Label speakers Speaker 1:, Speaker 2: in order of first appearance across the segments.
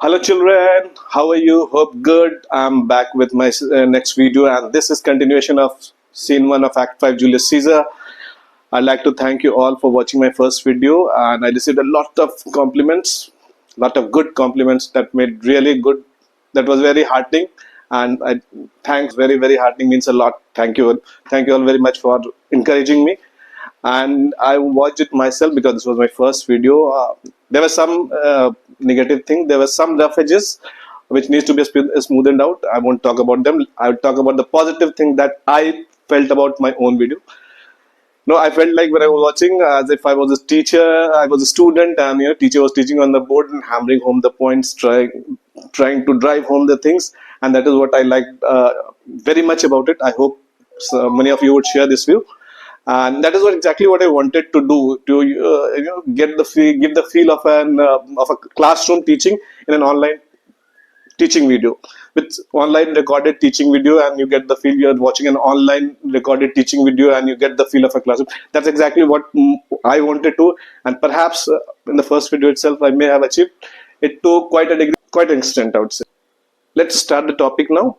Speaker 1: Hello children, how are you? Hope good. I'm back with my next video, and this is continuation of scene 1 of Act 5 Julius Caesar. I'd like to thank you all for watching my first video, and I received a lot of compliments, lot of good compliments that made really good. That was very heartening, and I thanks very heartening means a lot. Thank you all very much for encouraging me. And I watched it myself because this was my first video. There was some negative thing. There were some rough edges which needs to be smoothened out. I won't talk about them. I will talk about the positive thing that I felt about my own video. No, I felt like when I was watching, as if I was a teacher, I was a student, and teacher was teaching on the board and hammering home the points, trying to drive home the things, and that is what I liked very much about it. I hope many of you would share this view, and that is exactly what I wanted to do to get give the feel of a classroom teaching in an online teaching video. With online recorded teaching video, and you get the feel you're watching an online recorded teaching video, and you get the feel of a classroom. That's exactly what I wanted to, and perhaps in the first video itself I may have achieved it to quite a degree, quite an extent, I would say. Let's start the topic now.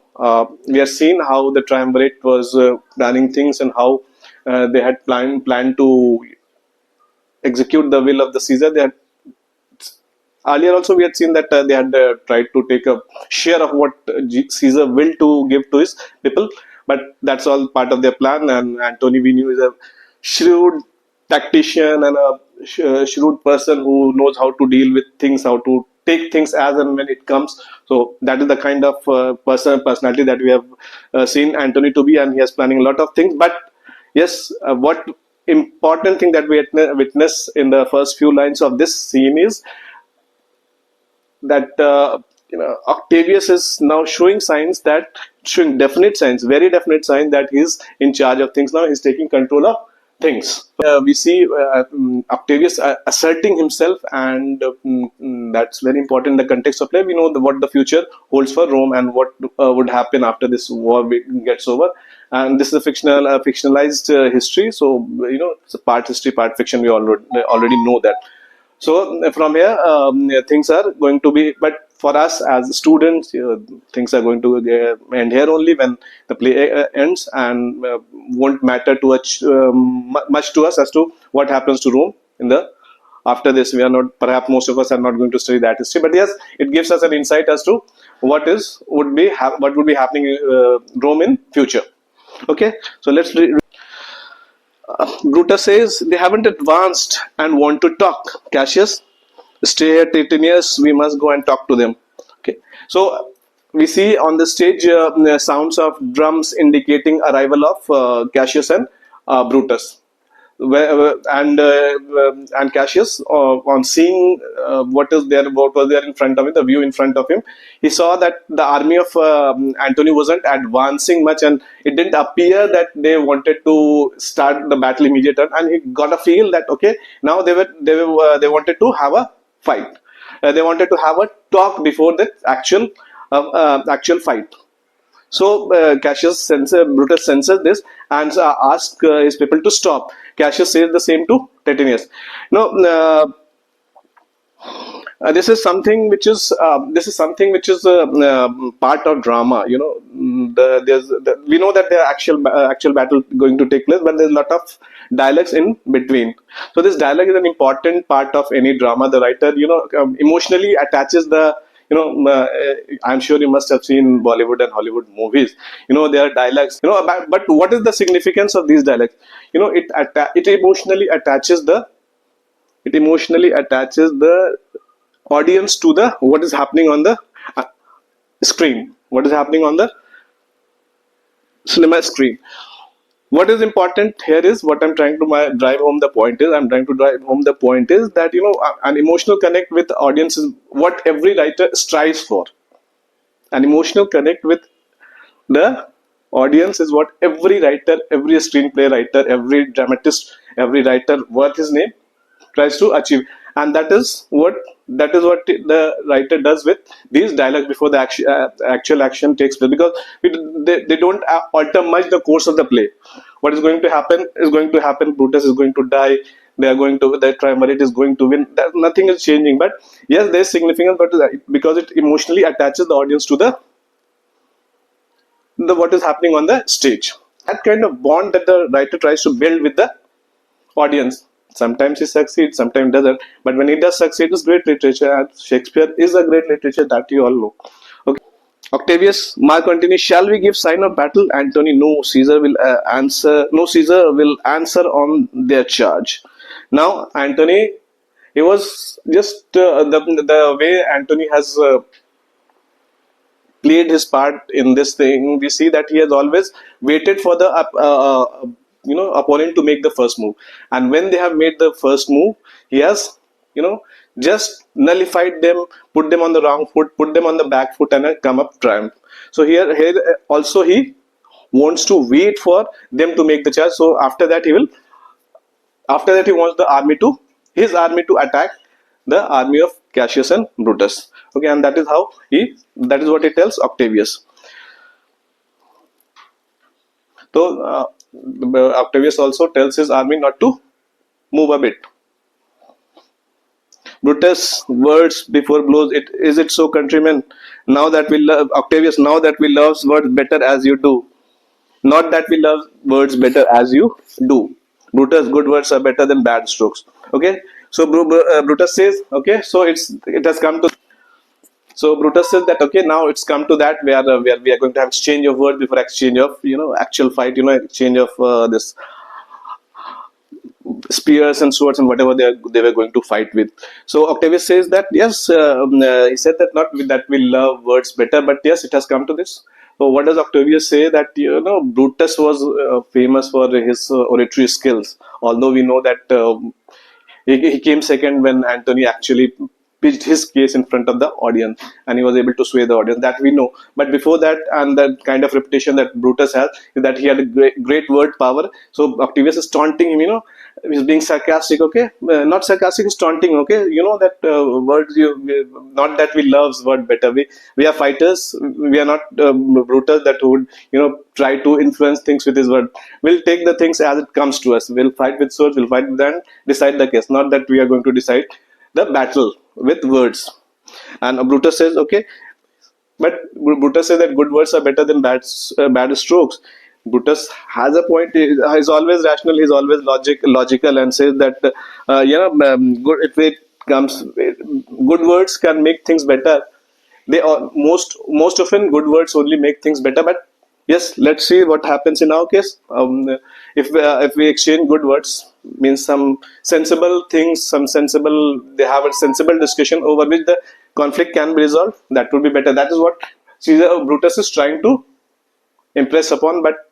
Speaker 1: We have seen how the triumvirate was planning things, and how they had planned to execute the will of the Caesar. They had earlier also we had seen that they had tried to take a share of what Caesar will to give to his people, but that's all part of their plan. And Antony, we knew, is a shrewd tactician and a shrewd person who knows how to deal with things, how to take things as and when it comes. So that is the kind of personality that we have seen Antony to be, and he is planning a lot of things. But yes, what important thing that we witness in the first few lines of this scene is that Octavius is now showing signs, showing definite signs, very definite signs that he's in charge of things now. He's taking control of things. We see Octavius asserting himself, and that's very important in the context of play. We know what the future holds for Rome, and what would happen after this war gets over. And this is a fictionalized history, so it's a part history, part fiction. We already know that. So from here, things are going to be, but for us as students, things are going to end here only when the play ends, and won't matter too much to us as to what happens to Rome in the after this. We are not, perhaps most of us are not going to study that history, but yes, it gives us an insight as to what would be happening in Rome in future. Okay, so let's Brutus says, they haven't advanced and want to talk. Cassius, stay here, Titinius, we must go and talk to them. Okay, so we see on the stage sounds of drums indicating arrival of Cassius and Brutus. And Cassius, on seeing what was there in front of him, the view in front of him, he saw that the army of Antony wasn't advancing much, and it didn't appear that they wanted to start the battle immediately. And he got a feel that okay, now they wanted to have a fight. They wanted to have a talk before the actual fight. So Brutus senses this, and asks his people to stop. Cassius says the same to Titinius. No, this is something which is part of drama. We know that the actual battle going to take place, but there's a lot of dialogues in between. So this dialogue is an important part of any drama. The writer, emotionally attaches the I'm sure you must have seen Bollywood and Hollywood movies. There are dialogues. But what is the significance of these dialogues? It emotionally attaches the audience to the what is happening on the screen. What is happening on the cinema screen? What is important here is what I'm trying to drive home the point is. I'm trying to drive home the point is that an emotional connect with the audience is what every writer strives for. An emotional connect with the audience is what every writer, every screenplay writer, every dramatist, every writer worth his name tries to achieve. And that is what the writer does with these dialogues before the actual action takes place, because they don't alter much the course of the play. What is going to happen is going to happen. Brutus is going to die. they are going to, the triumvirate is going to win. That nothing is changing. But yes, there's significance, but because it emotionally attaches the audience to the what is happening on the stage. That kind of bond that the writer tries to build with the audience. Sometimes he succeeds, sometimes doesn't. But when he does succeed, it's great literature. And Shakespeare is a great literature that you all know. Okay. Octavius, Mark Antony, shall we give sign of battle? Antony, no. Caesar will answer. No, Caesar will answer on their charge. Now, Antony, he was just the way Antony has played his part in this thing. We see that he has always waited for the opponent to make the first move, and when they have made the first move, he has just nullified them, put them on the wrong foot, put them on the back foot, and come up triumph. So here also he wants to wait for them to make the charge. So after that he wants the army to his army to attack the army of Cassius and Brutus. Okay, and that is how that is what he tells Octavius. So Octavius also tells his army not to move a bit. Brutus, words before blows. Is it so, countrymen? Now that we love Octavius, now that we love words better as you do. Not that we love words better as you do. Brutus, good words are better than bad strokes. Okay, so Brutus says, okay, so it has come to. So Brutus says that okay, now it's come to that where we are going to have exchange of words before exchange of actual fight, exchange of this spears and swords and whatever they were going to fight with. So Octavius says that yes, he said that not that we love words better, but yes, it has come to this. So what does Octavius say? That Brutus was famous for his oratory skills, although we know that he came second when Antony actually pitched his case in front of the audience, and he was able to sway the audience. That we know. But before that, and the kind of reputation that Brutus has is that he had a great word power. So Octavius is taunting him. He's being sarcastic. Okay, not sarcastic, he's taunting. Okay, that words not that we loves word better. We are fighters. We are not Brutus that would try to influence things with his word. We'll take the things as it comes to us. We'll fight with swords. We'll fight with and decide the case. Not that we are going to decide the battle with words. And Brutus says, okay, but Brutus says that good words are better than bad strokes. Brutus has a point. He's always rational. He's always logical, and says that good, if it comes, good words can make things better. They are most often good words only make things better. But yes, let's see what happens in our case. If we exchange good words, means some sensible things, they have a sensible discussion over which the conflict can be resolved. That would be better. That is what Brutus is trying to impress upon. But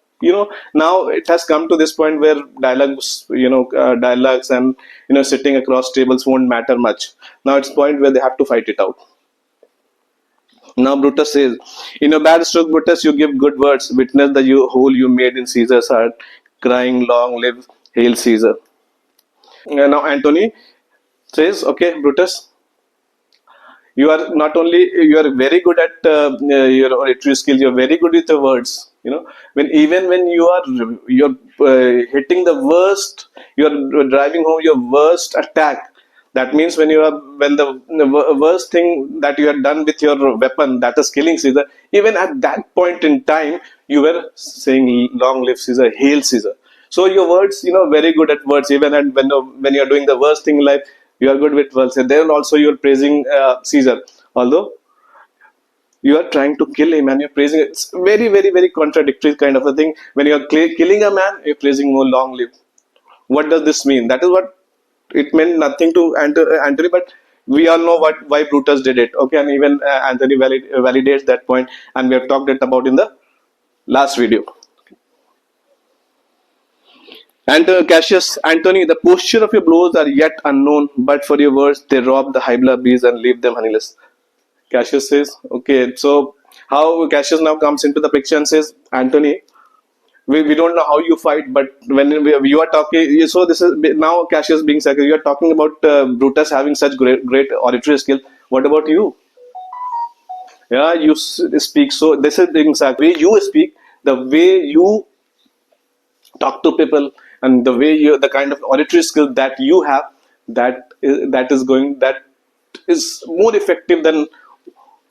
Speaker 1: now it has come to this point where dialogues and sitting across tables won't matter much. Now it's point where they have to fight it out. Now Brutus says, in a bad stroke, Brutus, you give good words. Witness the hole you made in Caesar's heart, crying, long live, hail Caesar. Now Antony says, okay, Brutus, you are not only, you are very good at your oratory skills, you are very good with your words. When you're hitting the worst, you're driving home your worst attack. That means when the worst thing that you had done with your weapon, that is killing Caesar, even at that point in time, you were saying, long live Caesar, hail Caesar. So your words, very good at words, even when you're doing the worst thing in life, you are good with words. And then also you're praising Caesar. Although you are trying to kill him and you're praising it. It's very, very, very contradictory kind of a thing. When you're killing a man, you're praising more long live. What does this mean? That is what it meant nothing to Antony, but we all know why Brutus did it. Okay, and even Antony validates that point, and we have talked it about in the last video. And Cassius, Antony, the posture of your blows are yet unknown, but for your words they rob the Hybla bees and leave them honeyless. Cassius says, okay, so how Cassius now comes into the picture and says, Antony, we don't know how you fight, but when you are talking, so this is now Cassius being sacrificed. You are talking about Brutus having such great oratory skill. What about you? Yeah, you speak. So this is being sacrificed. You speak, the way you talk to people, and the way you, the kind of auditory skill that you have, that is more effective than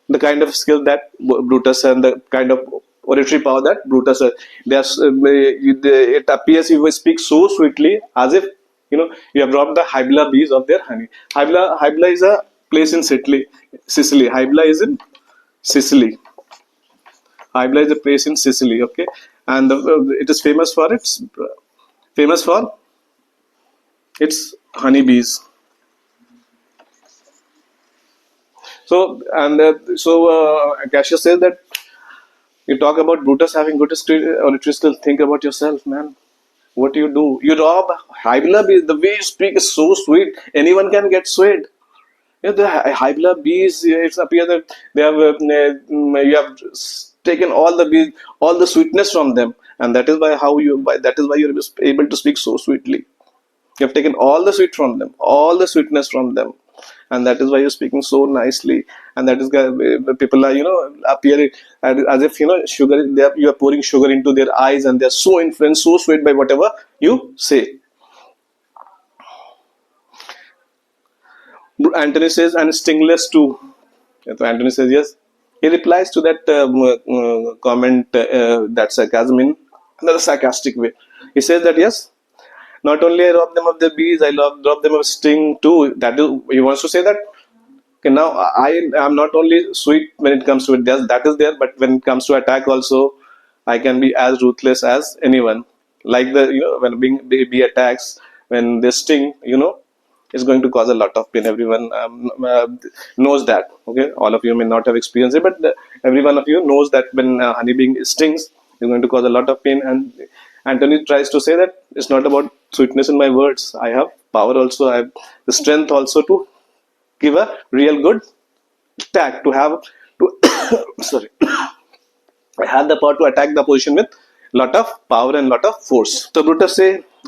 Speaker 1: the kind of skill that Brutus and the kind of oratory power that Brutus has. It appears he will speak so sweetly as if you have robbed the Hybla bees of their honey. Hybla is a place in Sicily. Sicily. Hybla is in Sicily. Hybla is a place in Sicily. Okay, and it is famous for its honeybees. Cassius says that you talk about Brutus having good oratory skill. Think about yourself, man. What you do? You rob Hybla bees. The way you speak is so sweet. Anyone can get swayed. The Hybla bees. It appears that they have you have taken all the bees, all the sweetness from them, and that is that is why you're able to speak so sweetly. You have taken all the sweet from them, all the sweetness from them, and that is why you're speaking so nicely. And that is people are appearing as if sugar. You are pouring sugar into their eyes, and they're so influenced, so swayed by whatever you say. Anthony says, and stingless too. So Anthony says yes. He replies to that comment, that sarcasm in another sarcastic way. He says that yes, not only I rob them of the bees, I rob them of sting too. That is, he wants to say that. Okay, now I am not only sweet when it comes to it. That is there, but when it comes to attack also, I can be as ruthless as anyone. Like when being bee attacks, when they sting, it's going to cause a lot of pain. Everyone knows that. Okay, all of you may not have experienced it, but every one of you knows that when honeybee stings, it's going to cause a lot of pain. And Anthony tries to say that it's not about sweetness in my words. I have power also. I have the strength also to give a real good attack. To have to sorry, I have the power to attack the position with lot of power and lot of force. So Brutus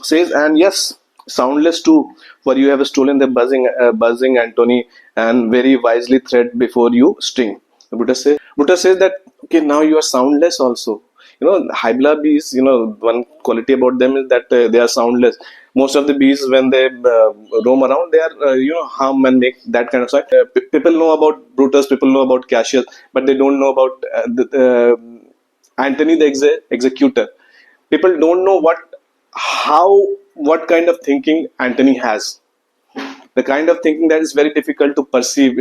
Speaker 1: says, and yes, soundless too, for you have stolen the buzzing Antony, and very wisely thread before you sting. Brutus says that okay, now you are soundless also. Hybla bees, one quality about them is that they are soundless. Most of the bees, when they roam around, they are, hum and make that kind of sound. People know about Brutus, people know about Cassius, but they don't know about Antony the executor. People don't know what kind of thinking Antony has. The kind of thinking that is very difficult to perceive.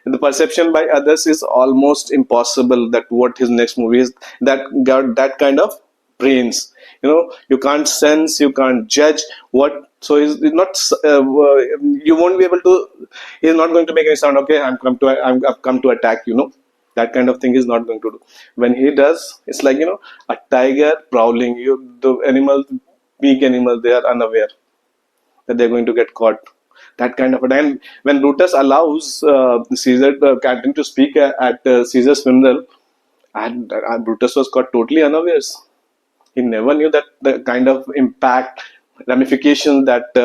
Speaker 1: The perception by others is almost impossible. That what his next movie is, that got that kind of brains. You can't sense, you can't judge what. So he's not. You won't be able to. He's not going to make any sound. Okay, I've come to attack. That kind of thing is not going to do. When he does, it's like a tiger prowling. The animals, weak animals, they are unaware that they're going to get caught. That kind of a time when Brutus allows Caesar Catherine to speak at Caesar's funeral, and Brutus was caught totally unawares. He never knew that the kind of impact, ramifications that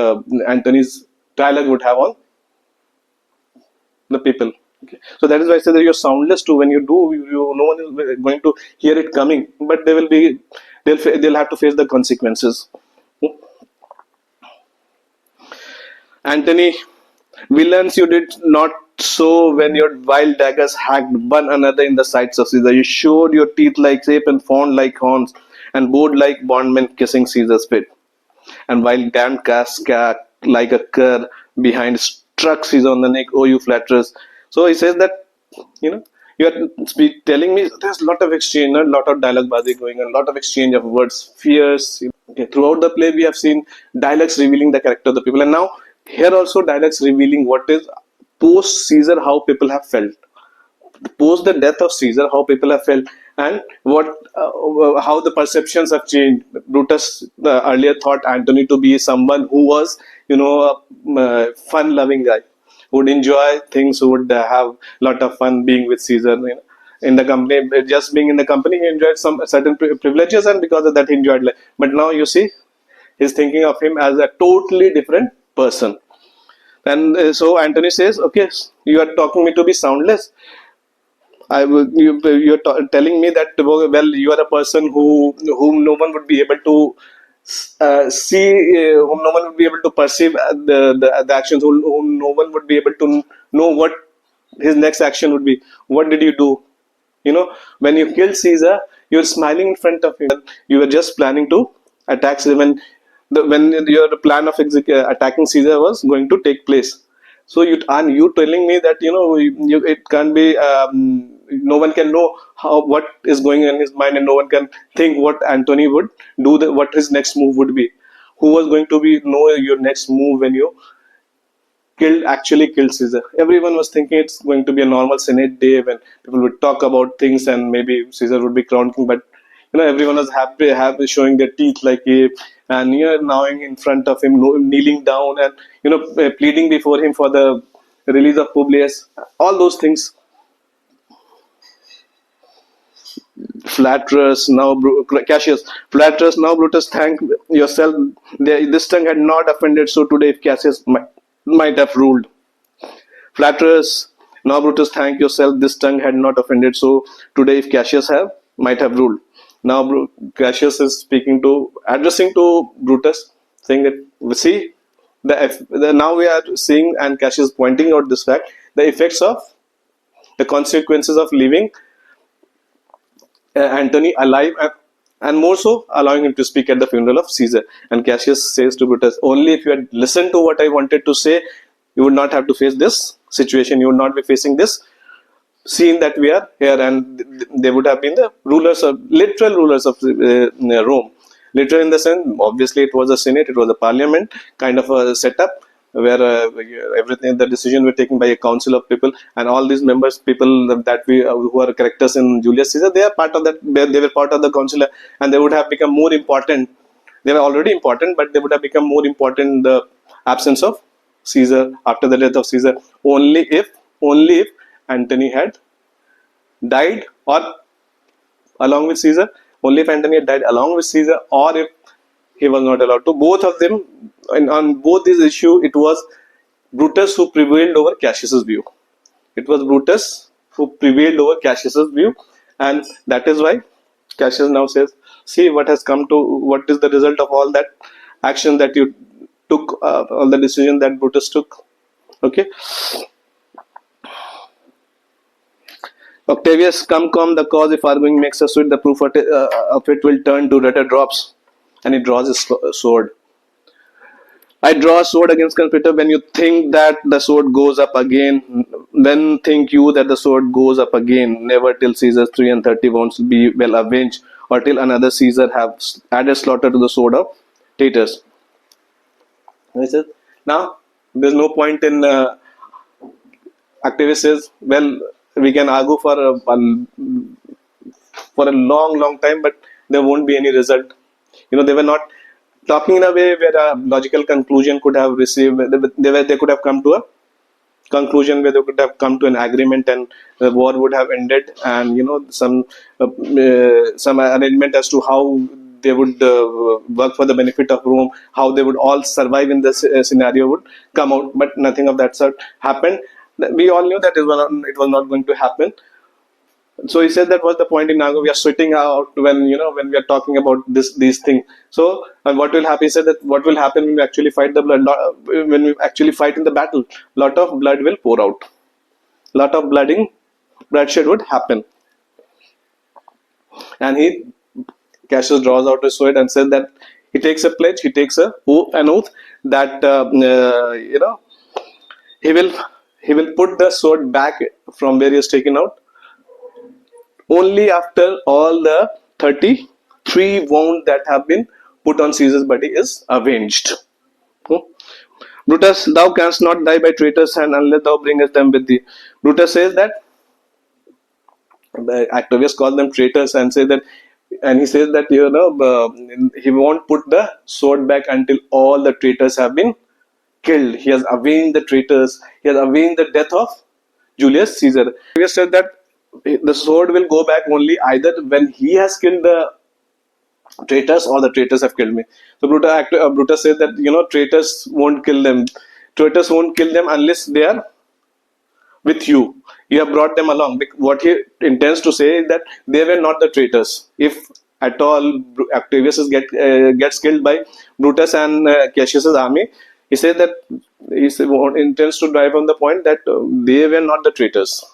Speaker 1: Antony's dialogue would have on the people. Okay. So that is why I say that you're soundless too. When you do, no one is going to hear it coming, but they'll have to face the consequences. Antony, villains, you did not so when your wild daggers hacked one another in the sights of Caesar. You showed your teeth like ape and fawned like horns, and bowed like bondmen kissing Caesar's feet. And while damned Casca like a cur behind struck Caesar on the neck, oh you flatterers. So he says that, you are telling me there's a lot of exchange, a lot of dialogue going on, a lot of exchange of words, fears. Okay. Throughout the play, we have seen dialogues revealing the character of the people, and now here also dialogues revealing what is post Caesar, how people have felt, post the death of Caesar, how people have felt, and how the perceptions have changed. Brutus earlier thought Antony to be someone who was, a fun-loving guy, who would enjoy things, who would have a lot of fun being with Caesar. In the company, just being in the company, he enjoyed some certain privileges, and because of that, he enjoyed life. But now you see, he's thinking of him as a totally different person. And so Antony says, okay, you are talking me to be soundless. You're telling me that, well, you are a person whom no one would be able to see, whom no one would be able to perceive the actions, whom no one would be able to know what his next action would be. What did you do? When you killed Caesar, you're smiling in front of him. You were just planning to attack Caesar when your plan of attacking Caesar was going to take place. So you telling me that it can't be. No one can know what is going in his mind, and no one can think what Antony would do. What his next move would be. Who was going to be know your next move when you actually killed Caesar. Everyone was thinking it's going to be a normal Senate day when people would talk about things and maybe Caesar would be crowned king. But everyone was happy showing their teeth like and now in front of him, kneeling down and pleading before him for the release of Publius. All those things. Flatterers now, Cassius. Flatterers now, Brutus. Thank yourself. This tongue had not offended. So today, if Cassius might have ruled. Flatterers, now Brutus, thank yourself. This tongue had not offended. So today, if Cassius might have ruled. Now Cassius is addressing to Brutus, saying that see, now we are seeing, and Cassius pointing out this fact, the effects of the consequences of leaving Antony alive, and more so allowing him to speak at the funeral of Caesar. And Cassius says to Brutus, only if you had listened to what I wanted to say, you would not have to face this situation. You would not be facing this scene that we are here. And they would have been the literal rulers of Rome. Literal in the sense, obviously it was a senate, it was a parliament kind of a setup where everything, the decision were taken by a council of people, and all these people that we who are characters in Julius Caesar, they are part of that. They were part of the council, and they would have become more important. They were already important, but they would have become more important in the absence of Caesar, after the death of Caesar. Only if Antony had died, or along with Caesar. Only if Antony had died along with Caesar, or if he was not allowed to. Both of them, and on both these issues, it was Brutus who prevailed over Cassius's view. It was Brutus who prevailed over Cassius's view, and that is why Cassius now says, see what has come to, what is the result of all that action that you took, all the decision that Brutus took. Okay. Octavius, come, the cause if arguing makes us sweet, the proof of it will turn to redder drops. And he draws his sword. I draw a sword against conspirator. When you think that the sword goes up again, then think you that the sword goes up again. Never till Caesar's 33 wounds be well avenged, or till another Caesar have added slaughter to the sword of traitors. He says, now there's no point in Octavius says, well, we can argue for a long time, but there won't be any result. They were not talking in a way where a logical conclusion could have received. They could have come to a conclusion where they could have come to an agreement, and the war would have ended, and some arrangement as to how they would work for the benefit of Rome, how they would all survive in this scenario would come out. But nothing of that sort happened. We all knew that it was not going to happen. So he said that was the point in Nago. We are sweating out when we are talking about these things. So what will happen? He said that what will happen when we actually fight the blood, when we actually fight in the battle, lot of blood will pour out, lot of bloodshed would happen. And Cassius draws out his sword and said that he takes a pledge, he takes an oath that he will put the sword back from where he has taken out only after all the 33 wounds that have been put on Caesar's body is avenged. Brutus, thou canst not die by traitors' hand unless thou bringest them with thee. Brutus says that Octavius calls them traitors and he says that he won't put the sword back until all the traitors have been killed. He has avenged the traitors. He has avenged the death of Julius Caesar. He said that the sword will go back only either when he has killed the traitors or the traitors have killed me. So Brutus says that traitors won't kill them. Traitors won't kill them unless they are with you. You have brought them along. What he intends to say is that they were not the traitors. If at all Octavius gets killed by Brutus and Cassius's army, he said that intends to drive on the point that they were not the traitors.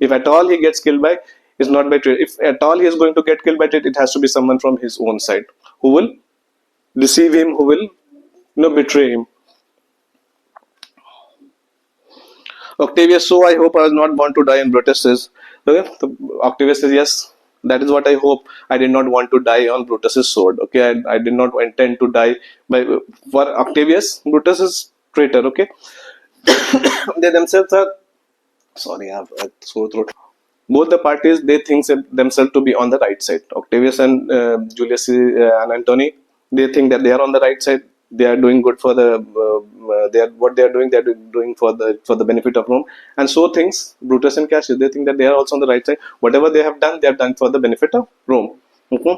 Speaker 1: If at all he gets killed by, it's not by traitor. If at all he is going to get killed by traitor, it has to be someone from his own side who will deceive him, who will betray him. Octavius, so I hope I was not born to die. And Brutus says, okay, so Octavius says, yes, that is what I hope. I did not want to die on Brutus's sword. Okay, I did not intend to die by for Octavius. Brutus is traitor. Okay, they themselves are. Sorry, I have a sore throat. Both the parties, they think themselves to be on the right side. Octavius and Julius and Antony, they think that they are on the right side. They are doing good for the they are what they are doing. They are doing for the benefit of Rome, and so thinks Brutus and Cassius. They think that they are also on the right side. Whatever they have done for the benefit of Rome. Okay?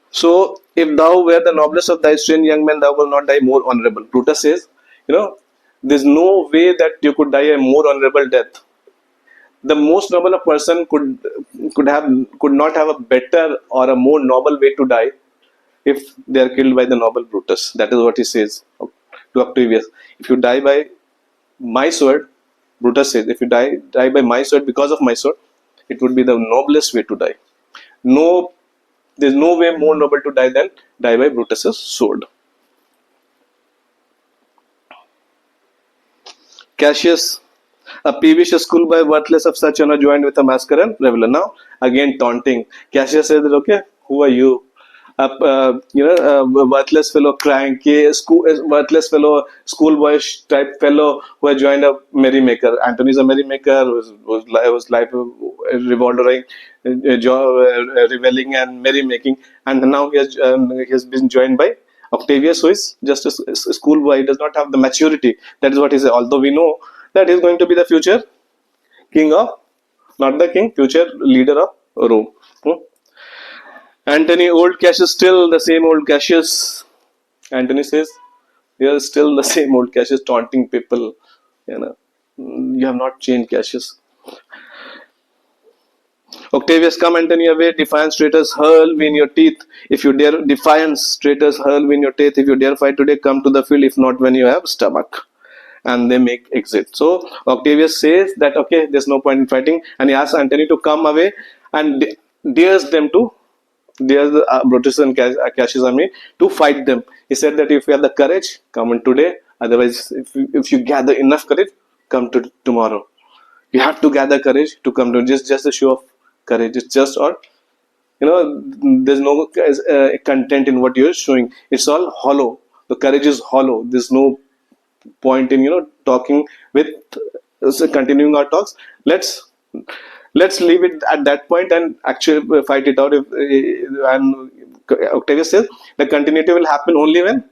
Speaker 1: So, if thou were the noblest of thy strain, young man, thou wilt not die more honorable. Brutus says, there's no way that you could die a more honorable death. The most noble a person could not have a better or a more noble way to die if they are killed by the noble Brutus. That is what he says to Octavius. If you die by my sword, Brutus says, if you die by my sword because of my sword, it would be the noblest way to die. No, there's no way more noble to die than die by Brutus's sword. Cassius, a peevish schoolboy worthless of such honor, joined with a masker and reveler. Now, again taunting. Cassius says that, okay, who are you? A worthless fellow cranky, worthless fellow schoolboy type fellow who has joined a merrymaker. Antony is a merrymaker whose life revolved around reveling and merrymaking, and now he has been joined by Octavius, who is just a schoolboy. He does not have the maturity. That is what he says. Although we know that he is going to be the future king of, not the king, future leader of Rome. Antony, old Cassius, still the same old Cassius. Antony says, you are still the same old Cassius, taunting people. You have not changed, Cassius. Octavius, come, Antony, away. Defiance, traitors, hurl me in your teeth. If you dare, defiance, traitors, hurl me in your teeth. If you dare fight today, come to the field. If not, when you have stomach. And they make exit. So Octavius says that, okay, there's no point in fighting. And he asks Antony to come away and dares them to. There's the Brutus and Cassius army to fight them. He said that if you have the courage, come in today. Otherwise, if you gather enough courage, come to tomorrow. You have to gather courage to come to just a show of courage. It's just or there's no content in what you're showing. It's all hollow. The courage is hollow. There's no point in talking with continuing our talks. Let's leave it at that point and actually fight it out. And Octavius says the continuity will happen only when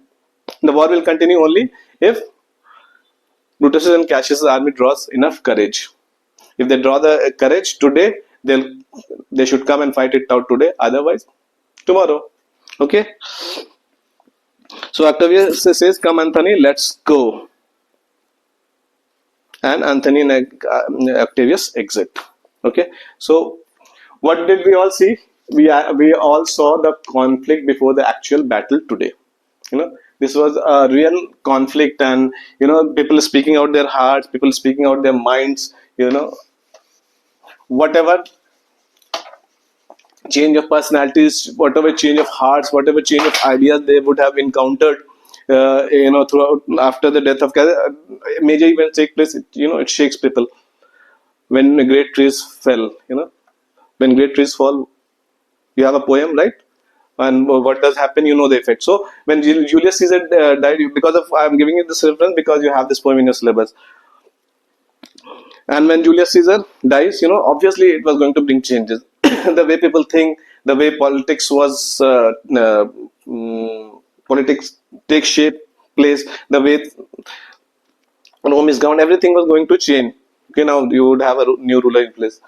Speaker 1: the war will continue only if Brutus and Cassius' army draws enough courage. If they draw the courage today, they should come and fight it out today. Otherwise, tomorrow. Okay. So Octavius says, "Come, Antony, let's go." And Antony and Octavius exit. Okay, so what did we all see? We all saw the conflict before the actual battle today. This was a real conflict, and people speaking out their hearts, people speaking out their minds. Whatever change of personalities, whatever change of hearts, whatever change of ideas they would have encountered, throughout after the death of major events take place. It shakes people. When great trees fell, when great trees fall, you have a poem, right? And what does happen? The effect. So when Julius Caesar died, because of I'm giving you this reference because you have this poem in your syllabus. And when Julius Caesar dies, obviously it was going to bring changes. The way people think, the way politics politics takes shape, place, the way Rome is governed, everything was going to change. Okay, now you would have a new ruler in place.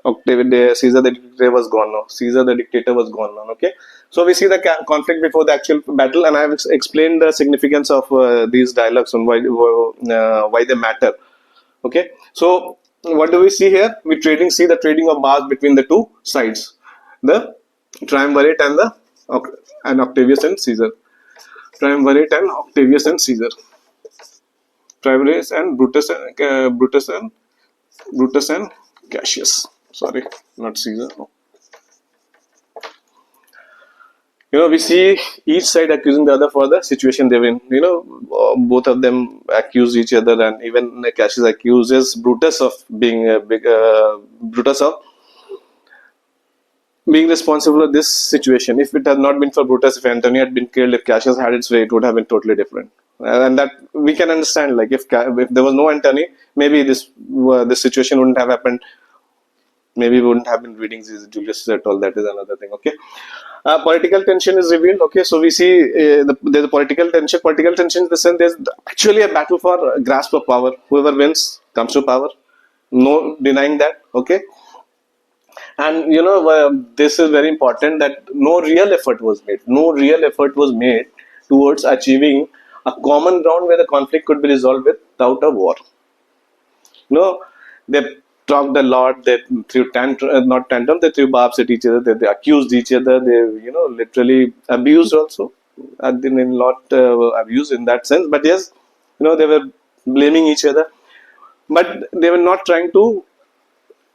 Speaker 1: Caesar the dictator was gone now. Caesar the dictator was gone now. Okay, so we see the conflict before the actual battle, and I have explained the significance of these dialogues and why they matter. Okay, so What do we see here? We see the trading of Mars between the two sides, the triumvirate and the and Octavius and Caesar. Triumvirate and Octavius and Caesar. Triumvirate and Brutus and Cassius. Sorry, not Caesar. No. We see each side accusing the other for the situation they're in. Both of them accuse each other, and even Cassius accuses Brutus of being a big Brutus of being responsible for this situation. If it had not been for Brutus, if Antony had been killed, if Cassius had its way, it would have been totally different. And that we can understand. Like if there was no Antony, maybe this situation wouldn't have happened. Maybe we wouldn't have been reading these Julius at all. That is another thing. Okay. Political tension is revealed. Okay, so we see there's a political tension. Political tension in the sense there's actually a battle for grasp of power. Whoever wins comes to power. No denying that. Okay, and this is very important that no real effort was made. No real effort was made towards achieving a common ground where the conflict could be resolved without a war. They talked a lot. They threw not tantrum. They threw barbs at each other. They accused each other. They literally abused also. In a lot abuse in that sense. But yes, they were blaming each other. But they were not trying to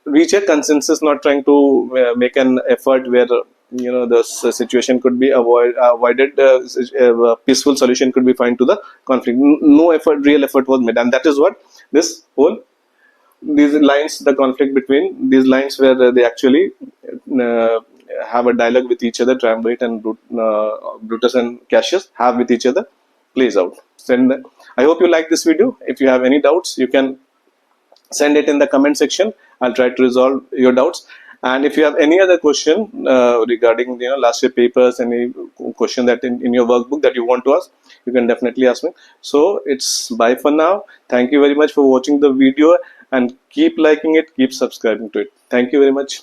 Speaker 1: reach a consensus. Not trying to make an effort where the situation could be avoided. Peaceful solution could be found to the conflict. No effort, real effort was made, and that is what this whole these lines, the conflict between these lines where they actually have a dialogue with each other, Triumvirate and Brutus and Cassius have with each other, plays out. I hope you like this video. If you have any doubts, you can send it in the comment section. I'll try to resolve your doubts. And if you have any other question regarding last year papers, any question that in your workbook that you want to ask, you can definitely ask me. So it's bye for now. Thank you very much for watching the video, and keep liking it, keep subscribing to it. Thank you very much.